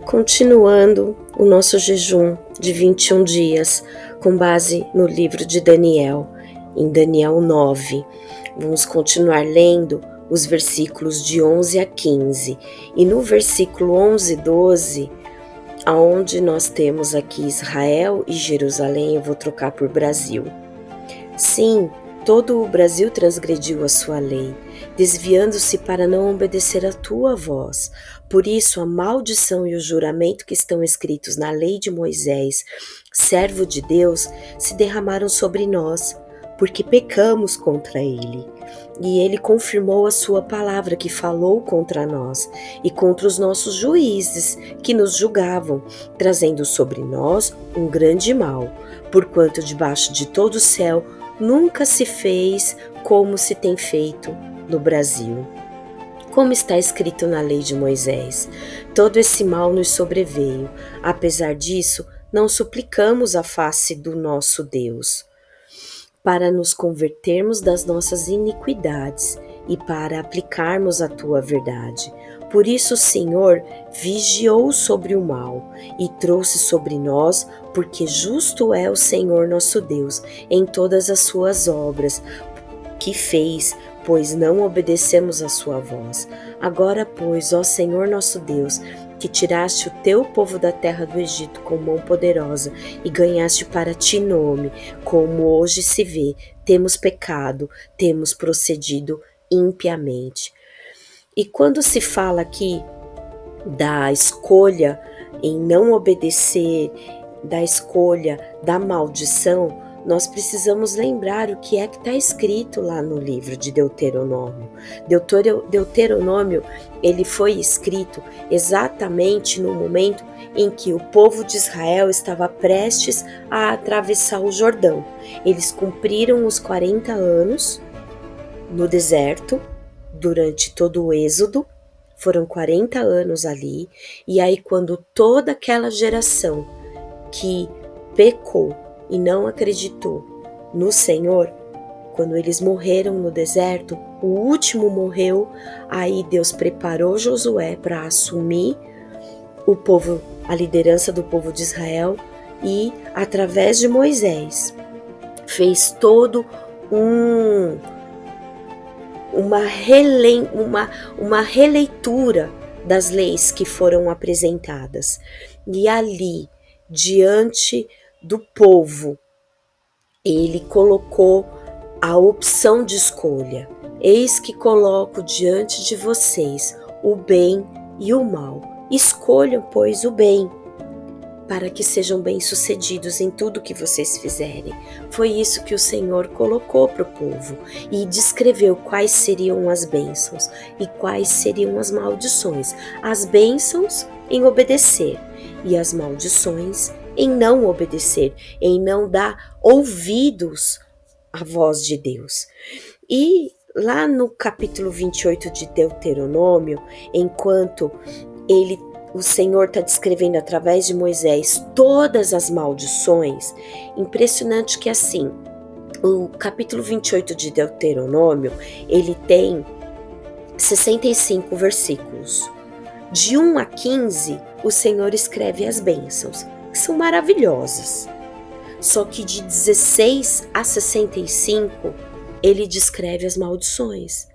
Continuando o nosso jejum de 21 dias, com base no livro de Daniel, em Daniel 9. Vamos continuar lendo os versículos de 11 a 15. E no versículo 11 e 12, aonde nós temos aqui Israel e Jerusalém, eu vou trocar por Brasil. Sim, todo o Brasil transgrediu a sua lei, desviando-se para não obedecer a tua voz. Por isso, a maldição e o juramento que estão escritos na lei de Moisés, servo de Deus, se derramaram sobre nós, porque pecamos contra ele. E ele confirmou a sua palavra que falou contra nós e contra os nossos juízes que nos julgavam, trazendo sobre nós um grande mal, porquanto debaixo de todo o céu nunca se fez como se tem feito no Brasil. Como está escrito na lei de Moisés, todo esse mal nos sobreveio. Apesar disso, não suplicamos a face do nosso Deus, para nos convertermos das nossas iniquidades e para aplicarmos a tua verdade. Por isso o Senhor vigiou sobre o mal e trouxe sobre nós, porque justo é o Senhor nosso Deus em todas as suas obras que fez, pois não obedecemos a sua voz. Agora, pois, ó Senhor nosso Deus, que tiraste o teu povo da terra do Egito com mão poderosa e ganhaste para ti nome, como hoje se vê, temos pecado, temos procedido impiamente. E quando se fala aqui da escolha em não obedecer, da escolha da maldição, nós precisamos lembrar o que é que está escrito lá no livro de Deuteronômio. Deuteronômio, ele foi escrito exatamente no momento em que o povo de Israel estava prestes a atravessar o Jordão. Eles cumpriram os 40 anos no deserto, durante todo o êxodo, foram 40 anos ali, e aí quando toda aquela geração que pecou e não acreditou no Senhor, quando eles morreram no deserto, o último morreu, aí Deus preparou Josué para assumir o povo, a liderança do povo de Israel, e através de Moisés fez todo uma releitura das leis que foram apresentadas. E ali, diante do povo, ele colocou a opção de escolha. Eis que coloco diante de vocês o bem e o mal. Escolham, pois, o bem, para que sejam bem-sucedidos em tudo que vocês fizerem. Foi isso que o Senhor colocou para o povo e descreveu quais seriam as bênçãos e quais seriam as maldições. As bênçãos em obedecer e as maldições em não obedecer, em não dar ouvidos à voz de Deus. E lá no capítulo 28 de Deuteronômio, enquanto o Senhor está descrevendo através de Moisés todas as maldições, impressionante que assim, o capítulo 28 de Deuteronômio, ele tem 65 versículos. De 1 a 15, o Senhor escreve as bênçãos, que são maravilhosas. Só que de 16 a 65, ele descreve as maldições.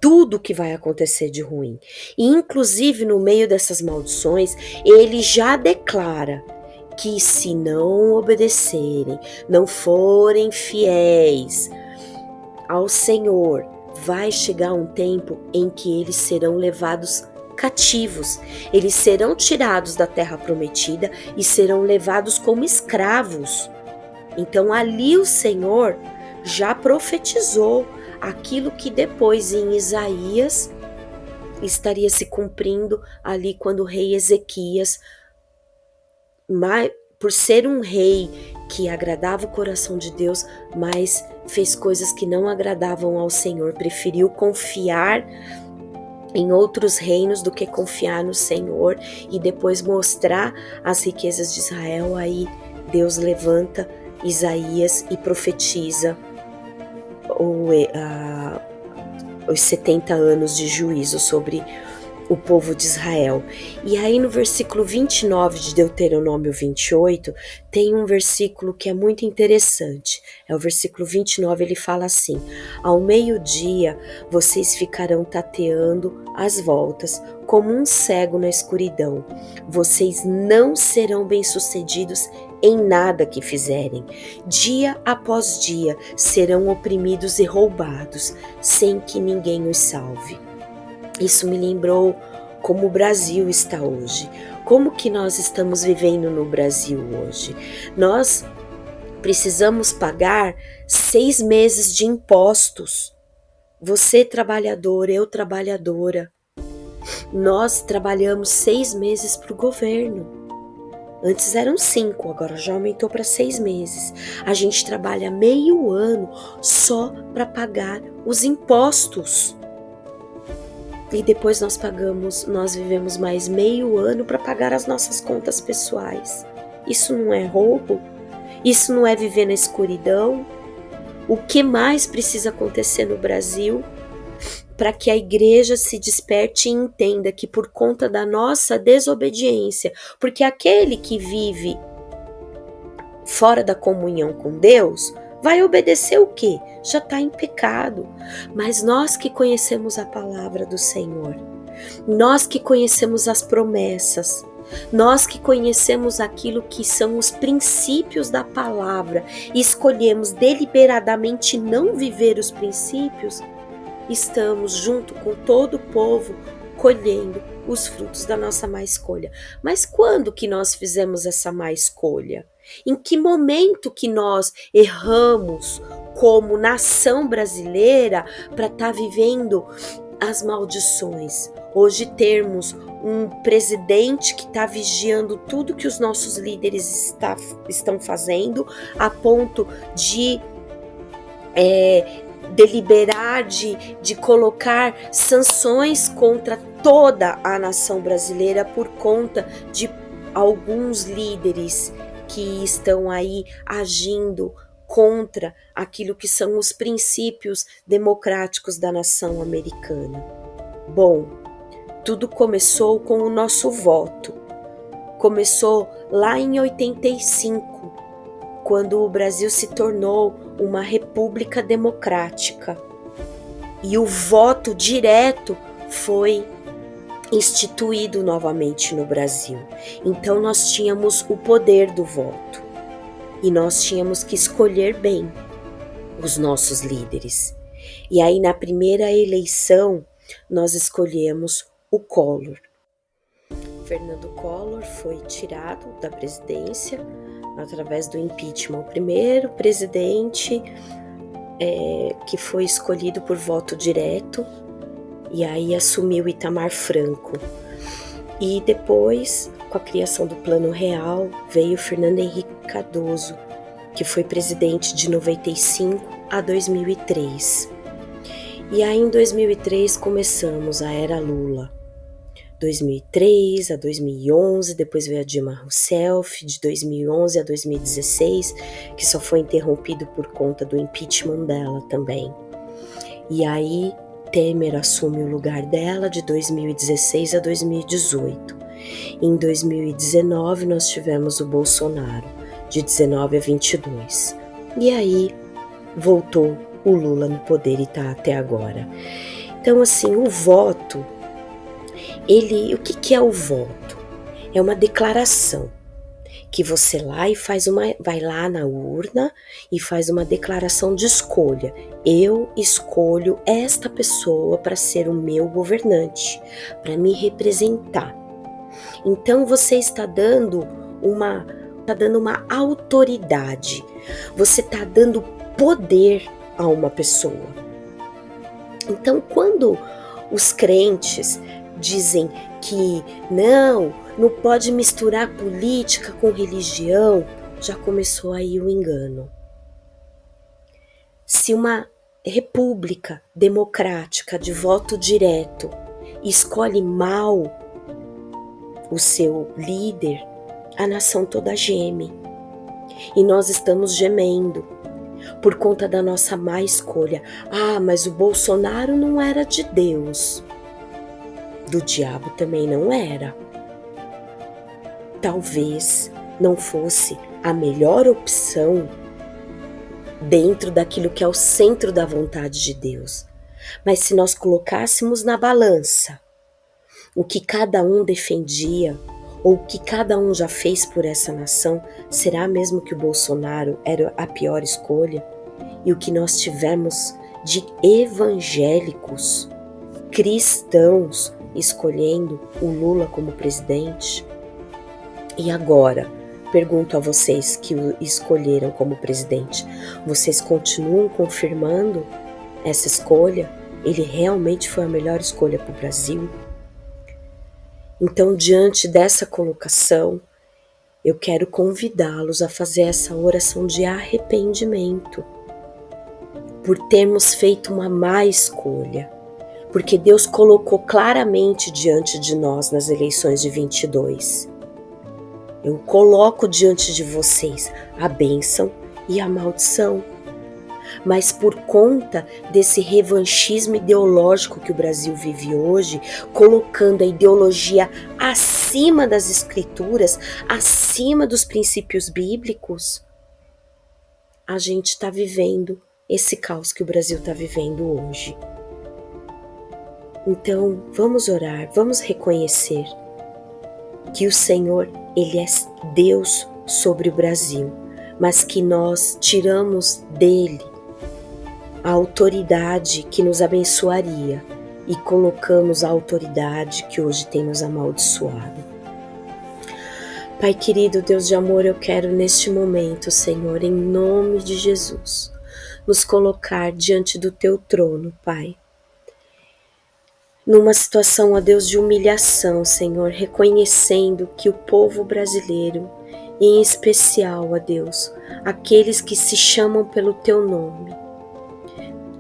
Tudo que vai acontecer de ruim. E inclusive no meio dessas maldições, ele já declara que se não obedecerem, não forem fiéis ao Senhor, vai chegar um tempo em que eles serão levados cativos. Eles serão tirados da terra prometida e serão levados como escravos. Então ali o Senhor já profetizou aquilo que depois em Isaías estaria se cumprindo ali quando o rei Ezequias, por ser um rei que agradava o coração de Deus, mas fez coisas que não agradavam ao Senhor, preferiu confiar em outros reinos do que confiar no Senhor e depois mostrar as riquezas de Israel. Aí Deus levanta Isaías e profetiza os 70 anos de juízo sobre o povo de Israel. E aí no versículo 29 de Deuteronômio 28, tem um versículo que é muito interessante. É o versículo 29, ele fala assim: ao meio-dia vocês ficarão tateando às voltas, como um cego na escuridão. Vocês não serão bem-sucedidos em nada que fizerem. Dia após dia serão oprimidos e roubados, sem que ninguém os salve. Isso me lembrou como o Brasil está hoje. Como que nós estamos vivendo no Brasil hoje? Nós precisamos pagar 6 meses de impostos. Você trabalhador, eu trabalhadora. Nós trabalhamos 6 meses para o governo. Antes eram 5, agora já aumentou para 6 meses. A gente trabalha meio ano só para pagar os impostos. E depois nós vivemos mais meio ano para pagar as nossas contas pessoais. Isso não é roubo? Isso não é viver na escuridão? O que mais precisa acontecer no Brasil para que a igreja se desperte e entenda que por conta da nossa desobediência, porque aquele que vive fora da comunhão com Deus, vai obedecer o quê? Já está em pecado. Mas nós que conhecemos a palavra do Senhor, nós que conhecemos as promessas, nós que conhecemos aquilo que são os princípios da palavra e escolhemos deliberadamente não viver os princípios, estamos junto com todo o povo colhendo os frutos da nossa má escolha. Mas quando que nós fizemos essa má escolha? Em que momento que nós erramos como nação brasileira para estar vivendo as maldições? Hoje termos um presidente que está vigiando tudo que os nossos líderes estão fazendo, a ponto de deliberar, de colocar sanções contra toda a nação brasileira por conta de alguns líderes que estão aí agindo contra aquilo que são os princípios democráticos da nação americana. Bom, tudo começou com o nosso voto. Começou lá em 85, quando o Brasil se tornou uma república democrática. E o voto direto foi instituído novamente no Brasil. Então nós tínhamos o poder do voto e nós tínhamos que escolher bem os nossos líderes. E aí na primeira eleição nós escolhemos o Collor. Fernando Collor foi tirado da presidência através do impeachment, o primeiro presidente que foi escolhido por voto direto. E aí assumiu Itamar Franco. E depois, com a criação do Plano Real, veio Fernando Henrique Cardoso, que foi presidente de 95 a 2003. E aí em 2003 começamos a era Lula. 2003 a 2011, depois veio a Dilma Rousseff, de 2011 a 2016, que só foi interrompido por conta do impeachment dela também. E aí Temer assume o lugar dela de 2016 a 2018. Em 2019 nós tivemos o Bolsonaro, de 19 a 22. E aí voltou o Lula no poder e está até agora. Então assim, o voto, o que é o voto? É uma declaração que você vai lá na urna e faz uma declaração de escolha. Eu escolho esta pessoa para ser o meu governante, para me representar. Então você está dando uma autoridade, você está dando poder a uma pessoa. Então quando os crentes dizem que não pode misturar política com religião, já começou aí o engano. Se uma república democrática de voto direto escolhe mal o seu líder, a nação toda geme. E nós estamos gemendo por conta da nossa má escolha. Ah, mas o Bolsonaro não era de Deus. do diabo também não era. Talvez não fosse a melhor opção dentro daquilo que é o centro da vontade de Deus. Mas se nós colocássemos na balança o que cada um defendia, ou o que cada um já fez por essa nação, será mesmo que o Bolsonaro era a pior escolha? E o que nós tivemos de evangélicos, cristãos, escolhendo o Lula como presidente? E agora, pergunto a vocês que o escolheram como presidente, vocês continuam confirmando essa escolha? Ele realmente foi a melhor escolha para o Brasil? Então, diante dessa colocação, eu quero convidá-los a fazer essa oração de arrependimento por termos feito uma má escolha, porque Deus colocou claramente diante de nós nas eleições de 22. Eu coloco diante de vocês a bênção e a maldição. Mas por conta desse revanchismo ideológico que o Brasil vive hoje, colocando a ideologia acima das escrituras, acima dos princípios bíblicos, a gente está vivendo esse caos que o Brasil está vivendo hoje. Então, vamos orar, vamos reconhecer que o Senhor, Ele é Deus sobre o Brasil, mas que nós tiramos dele a autoridade que nos abençoaria e colocamos a autoridade que hoje tem nos amaldiçoado. Pai querido, Deus de amor, eu quero neste momento, Senhor, em nome de Jesus, nos colocar diante do Teu trono, Pai, numa situação, ó Deus, de humilhação, Senhor, reconhecendo que o povo brasileiro, em especial, ó Deus, aqueles que se chamam pelo Teu nome,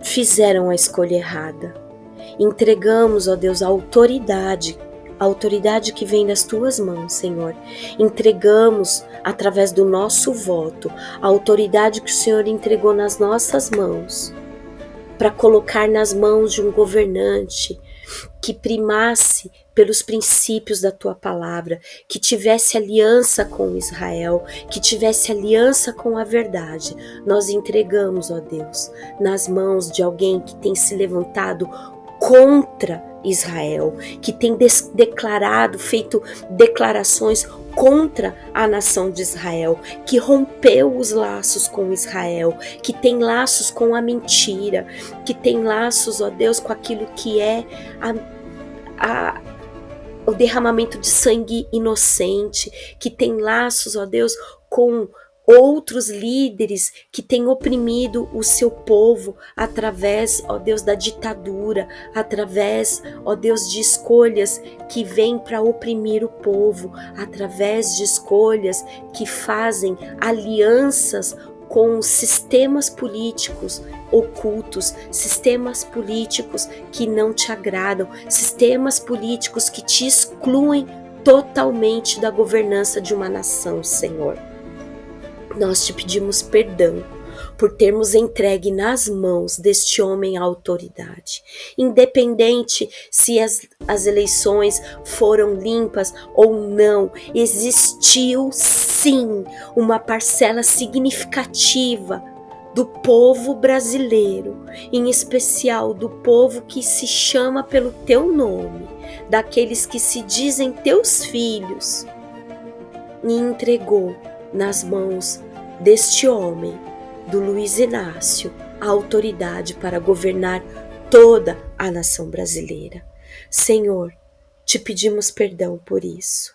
fizeram a escolha errada. Entregamos, ó Deus, a autoridade que vem das Tuas mãos, Senhor. Entregamos, através do nosso voto, a autoridade que o Senhor entregou nas nossas mãos, para colocar nas mãos de um governante que primasse pelos princípios da Tua palavra, que tivesse aliança com Israel, que tivesse aliança com a verdade. Nós entregamos, ó Deus, nas mãos de alguém que tem se levantado contra Israel, que tem feito declarações contra a nação de Israel, que rompeu os laços com Israel, que tem laços com a mentira, que tem laços, ó Deus, com aquilo que é o derramamento de sangue inocente, que tem laços, ó Deus, com outros líderes que têm oprimido o seu povo através, ó Deus, da ditadura, através, ó Deus, de escolhas que vêm para oprimir o povo, através de escolhas que fazem alianças com sistemas políticos ocultos, sistemas políticos que não te agradam, sistemas políticos que te excluem totalmente da governança de uma nação, Senhor. Nós te pedimos perdão por termos entregue nas mãos deste homem a autoridade. Independente se as eleições foram limpas ou não, existiu sim uma parcela significativa do povo brasileiro, em especial do povo que se chama pelo teu nome, daqueles que se dizem teus filhos, e entregou nas mãos deste homem, do Luiz Inácio, a autoridade para governar toda a nação brasileira. Senhor, te pedimos perdão por isso.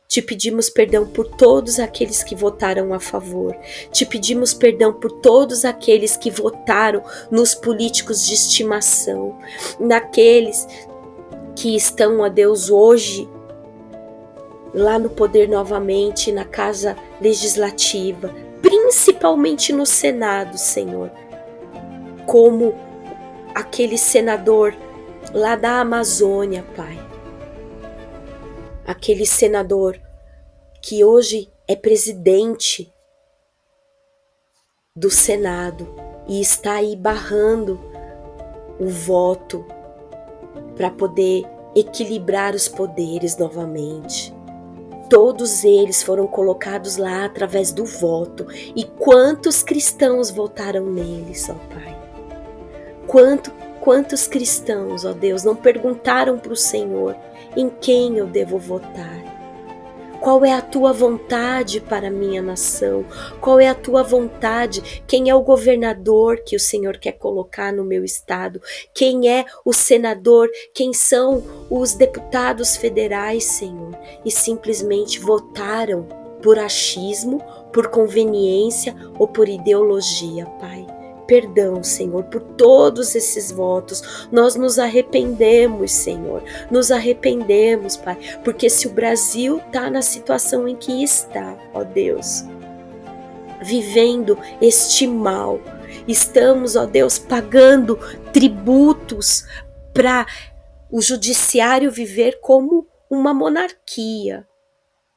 Te pedimos perdão por todos aqueles que votaram a favor. Te pedimos perdão por todos aqueles que votaram nos políticos de estimação, naqueles que estão, ó Deus, hoje lá no poder novamente, na Casa Legislativa, principalmente no Senado, Senhor, como aquele senador lá da Amazônia, Pai, aquele senador que hoje é presidente do Senado e está aí barrando o voto para poder equilibrar os poderes novamente. Todos eles foram colocados lá através do voto. E quantos cristãos votaram neles, ó Pai? Quantos cristãos, ó Deus, não perguntaram para o Senhor em quem eu devo votar? Qual é a tua vontade para a minha nação? Qual é a tua vontade? Quem é o governador que o Senhor quer colocar no meu estado? Quem é o senador? Quem são os deputados federais, Senhor? E simplesmente votaram por achismo, por conveniência ou por ideologia, Pai. Perdão, Senhor, por todos esses votos. Nós nos arrependemos, Senhor. Nos arrependemos, Pai, porque se o Brasil está na situação em que está, ó Deus, vivendo este mal, estamos, ó Deus, pagando tributos para o judiciário viver como uma monarquia.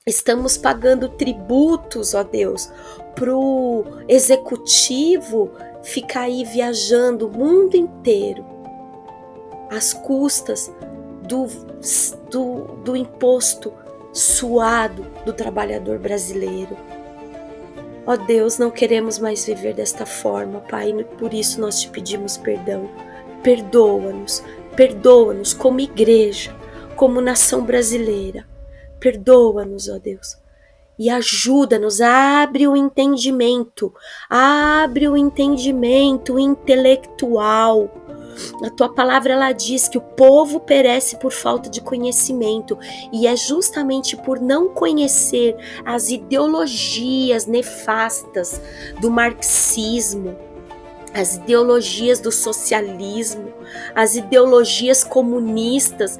Estamos pagando tributos, ó Deus, para o executivo ficar aí viajando o mundo inteiro às custas do imposto suado do trabalhador brasileiro. Ó Deus, não queremos mais viver desta forma, Pai, e por isso nós te pedimos perdão. Perdoa-nos, perdoa-nos como igreja, como nação brasileira. Perdoa-nos, ó Deus. E ajuda-nos, abre o entendimento intelectual. A tua palavra, ela diz que o povo perece por falta de conhecimento, e é justamente por não conhecer as ideologias nefastas do marxismo, as ideologias do socialismo, as ideologias comunistas,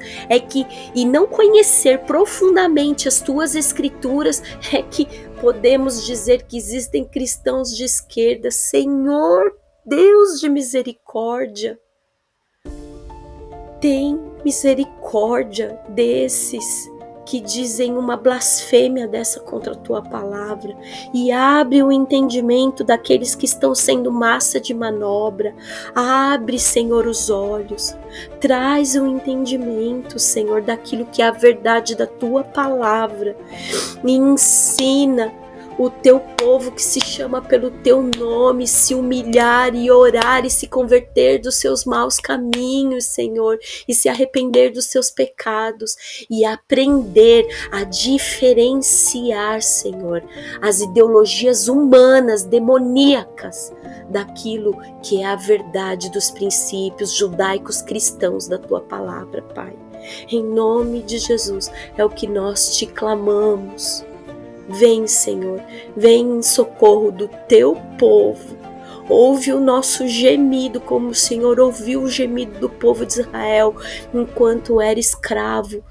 e não conhecer profundamente as tuas escrituras, é que podemos dizer que existem cristãos de esquerda. Senhor, Deus de misericórdia, tem misericórdia desses que dizem uma blasfêmia dessa contra a tua palavra, e abre o entendimento daqueles que estão sendo massa de manobra. Abre, Senhor, os olhos, traz o entendimento, Senhor, daquilo que é a verdade da tua palavra, e ensina o teu povo que se chama pelo teu nome, se humilhar e orar e se converter dos seus maus caminhos, Senhor, e se arrepender dos seus pecados e aprender a diferenciar, Senhor, as ideologias humanas, demoníacas, daquilo que é a verdade dos princípios judaicos cristãos da tua palavra, Pai. Em nome de Jesus é o que nós te clamamos. Vem, Senhor, vem em socorro do teu povo. Ouve o nosso gemido, como o Senhor ouviu o gemido do povo de Israel enquanto era escravo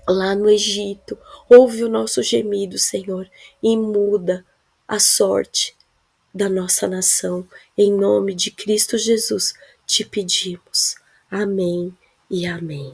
lá no Egito. Ouve o nosso gemido, Senhor, e muda a sorte da nossa nação. Em nome de Cristo Jesus te pedimos. Amém e amém.